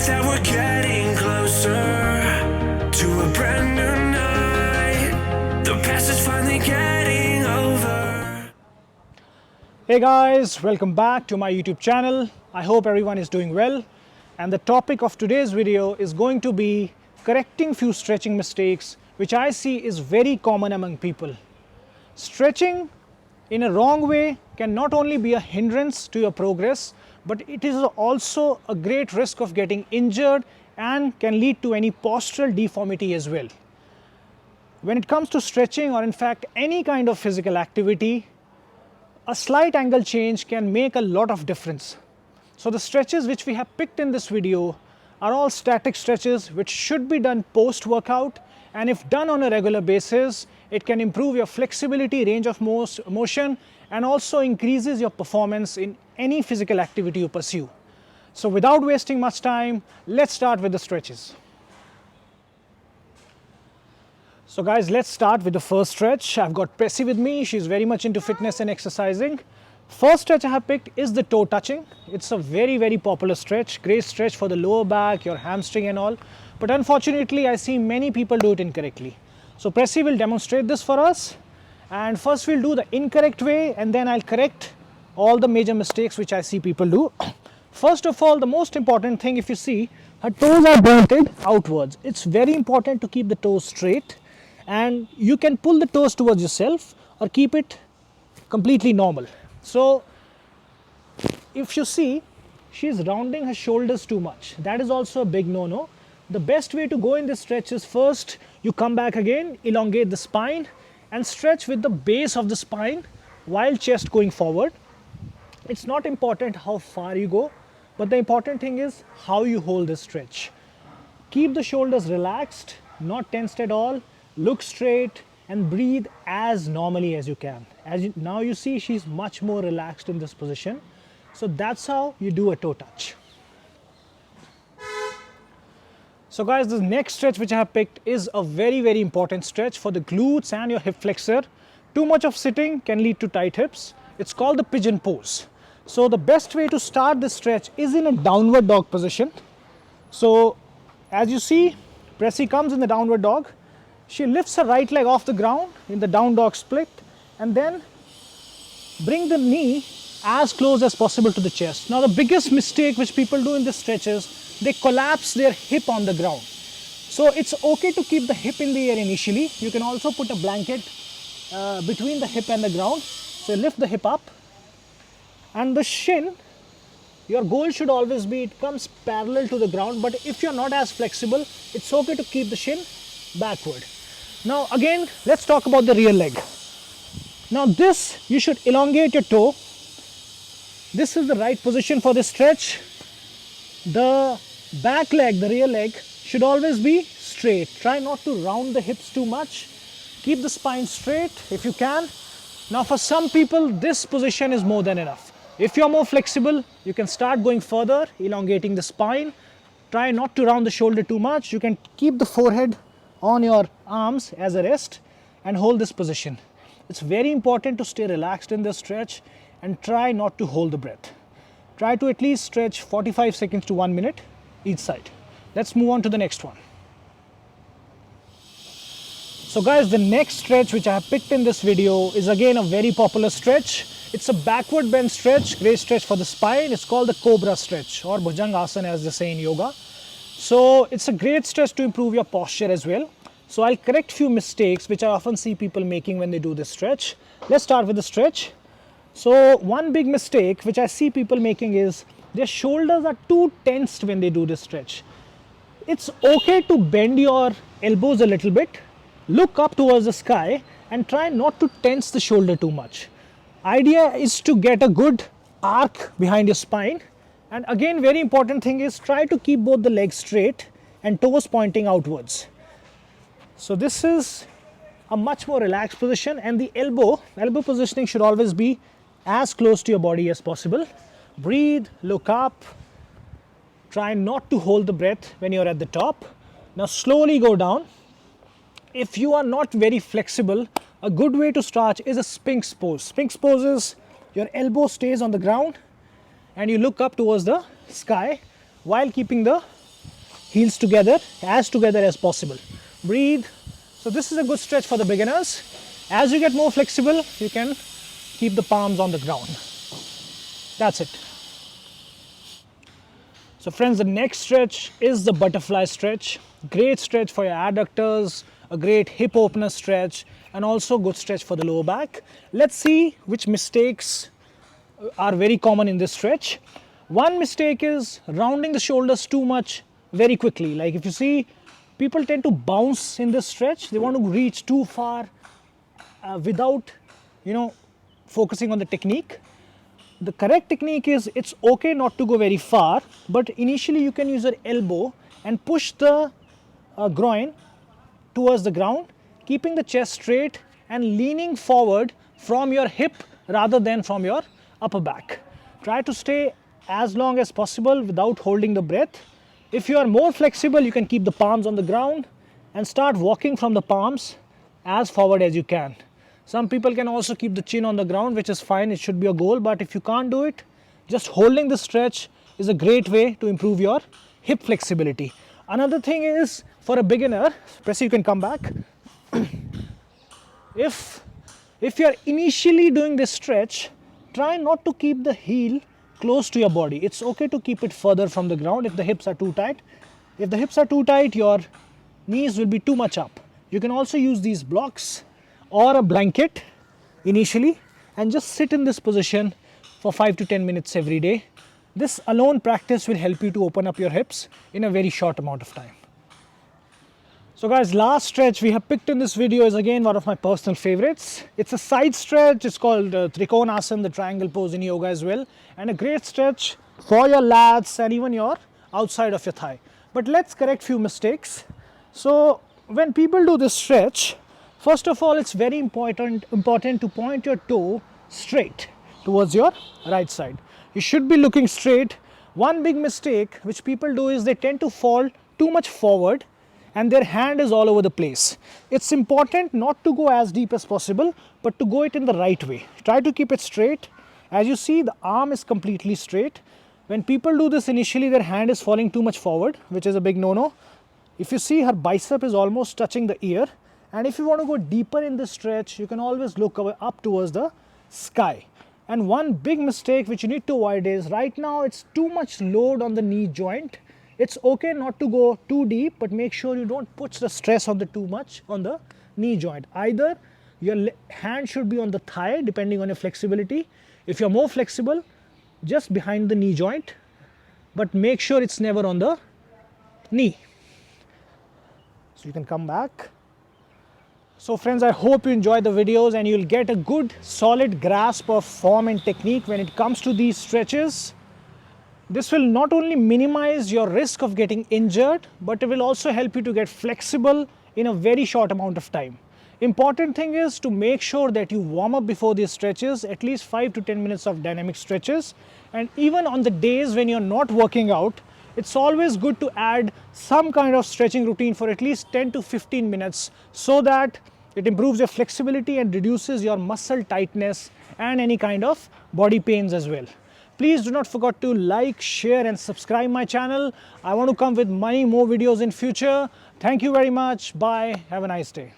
that we're getting closer to a brand new night. The past is finally getting over. Hey guys, welcome back to my YouTube channel. I hope everyone is doing well. And the topic of today's video is going to be correcting few stretching mistakes which I see is very common among people. Stretching in a wrong way can not only be a hindrance to your progress, but it is also a great risk of getting injured and can lead to any postural deformity as well. When it comes to stretching, or in fact any kind of physical activity, a slight angle change can make a lot of difference. So the stretches which we have picked in this video are all static stretches which should be done post-workout, and if done on a regular basis, it can improve your flexibility, range of motion, and also increases your performance in any physical activity you pursue. So without wasting much time, let's start with the stretches. So guys, let's start with the first stretch. I've got Pressy with me. She's very much into fitness and exercising. First stretch I have picked is the toe touching. It's a very popular stretch, great stretch for the lower back, your hamstring and all. But unfortunately, I see many people do it incorrectly. So Pressy will demonstrate this for us. And first we'll do the incorrect way, and then I'll correct all the major mistakes which I see people do. First of all, the most important thing, if you see, her toes are pointed outwards. It's very important to keep the toes straight, and you can pull the toes towards yourself or keep it completely normal. So if you see, she's rounding her shoulders too much. That is also a big no-no. The best way to go in this stretch is first you come back again, elongate the spine and stretch with the base of the spine while chest going forward. It's not important how far you go, but the important thing is how you hold this stretch. Keep the shoulders relaxed, not tensed at all. Look straight and breathe as normally as you can. Now you see she's much more relaxed in this position. So that's how you do a toe touch. So guys, the next stretch which I have picked is a very important stretch for the glutes and your hip flexor. Too much of sitting can lead to tight hips. It's called the pigeon pose. So the best way to start this stretch is in a downward dog position. So as you see, Pressy comes in the downward dog. She lifts her right leg off the ground in the down dog split, and then bring the knee as close as possible to the chest. Now the biggest mistake which people do in this stretch is they collapse their hip on the ground. So it's okay to keep the hip in the air initially. You can also put a blanket between the hip and the ground. So lift the hip up, and the shin, your goal should always be it comes parallel to the ground, but if you're not as flexible, it's okay to keep the shin backward. Now again, let's talk about the rear leg. Now this, you should elongate your toe. This is the right position for this stretch. The back leg, the rear leg, should always be straight. Try not to round the hips too much. Keep the spine straight if you can. Now for some people, this position is more than enough. If you're more flexible, you can start going further, elongating the spine. Try not to round the shoulder too much. You can keep the forehead on your arms as a rest and hold this position. It's very important to stay relaxed in this stretch and try not to hold the breath. Try to at least stretch 45 seconds to 1 minute each side. Let's move on to the next one. So guys, the next stretch which I have picked in this video is again a very popular stretch. It's a backward bend stretch, great stretch for the spine. It's called the Cobra stretch, or Bhujangasana as they say in yoga. So it's a great stretch to improve your posture as well. So I'll correct few mistakes which I often see people making when they do this stretch. Let's start with the stretch. So one big mistake which I see people making is their shoulders are too tensed when they do this stretch. It's okay to bend your elbows a little bit, look up towards the sky and try not to tense the shoulder too much. Idea is to get a good arc behind your spine, and again very important thing is try to keep both the legs straight and toes pointing outwards. So this is a much more relaxed position, and the elbow positioning should always be as close to your body as possible. Breathe, look up, try not to hold the breath when you're at the top. Now slowly go down. If you are not very flexible, a good way to start is a Sphinx pose. Sphinx pose is your elbow stays on the ground and you look up towards the sky while keeping the heels together as possible. Breathe. So this is a good stretch for the beginners. As you get more flexible, you can keep the palms on the ground. That's it. So friends, the next stretch is the butterfly stretch. Great stretch for your adductors, a great hip opener stretch, and also good stretch for the lower back. Let's see which mistakes are very common in this stretch. One mistake is rounding the shoulders too much very quickly. Like if you see, people tend to bounce in this stretch. They want to reach too far without, focusing on the technique. The correct technique is, it's okay not to go very far, but initially you can use your elbow and push the groin towards the ground, keeping the chest straight and leaning forward from your hip rather than from your upper back. Try to stay as long as possible without holding the breath. If you are more flexible, you can keep the palms on the ground and start walking from the palms as forward as you can. Some people can also keep the chin on the ground, which is fine, it should be a goal, but if you can't do it, just holding the stretch is a great way to improve your hip flexibility. Another thing is, for a beginner, Pressy, you can come back. If you are initially doing this stretch, try not to keep the heel close to your body. It's okay to keep it further from the ground if the hips are too tight. If the hips are too tight, your knees will be too much up. You can also use these blocks or a blanket initially and just sit in this position for 5 to 10 minutes every day. This alone practice will help you to open up your hips in a very short amount of time. So guys, last stretch we have picked in this video is again one of my personal favorites. It's a side stretch. It's called Trikonasana, the triangle pose in yoga as well, and a great stretch for your lats and even your outside of your thigh. But let's correct few mistakes. So when people do this stretch, first of all, it's very important to point your toe straight towards your right side. You should be looking straight. One big mistake which people do is they tend to fall too much forward and their hand is all over the place. It's important not to go as deep as possible, but to go it in the right way. Try to keep it straight. As you see, the arm is completely straight. When people do this initially, their hand is falling too much forward, which is a big no-no. If you see, her bicep is almost touching the ear. And if you want to go deeper in this stretch, you can always look up towards the sky. And one big mistake which you need to avoid is, right now it's too much load on the knee joint. It's okay not to go too deep, but make sure you don't put the stress on the too much on the knee joint. Either your hand should be on the thigh, depending on your flexibility. If you're more flexible, just behind the knee joint, but make sure it's never on the knee. So you can come back. So friends, I hope you enjoyed the videos and you'll get a good solid grasp of form and technique when it comes to these stretches. This will not only minimize your risk of getting injured, but it will also help you to get flexible in a very short amount of time. Important thing is to make sure that you warm up before these stretches, at least 5 to 10 minutes of dynamic stretches. And even on the days when you're not working out, it's always good to add some kind of stretching routine for at least 10 to 15 minutes so that it improves your flexibility and reduces your muscle tightness and any kind of body pains as well. Please do not forget to like, share and subscribe my channel. I want to come with many more videos in future. Thank you very much. Bye. Have a nice day.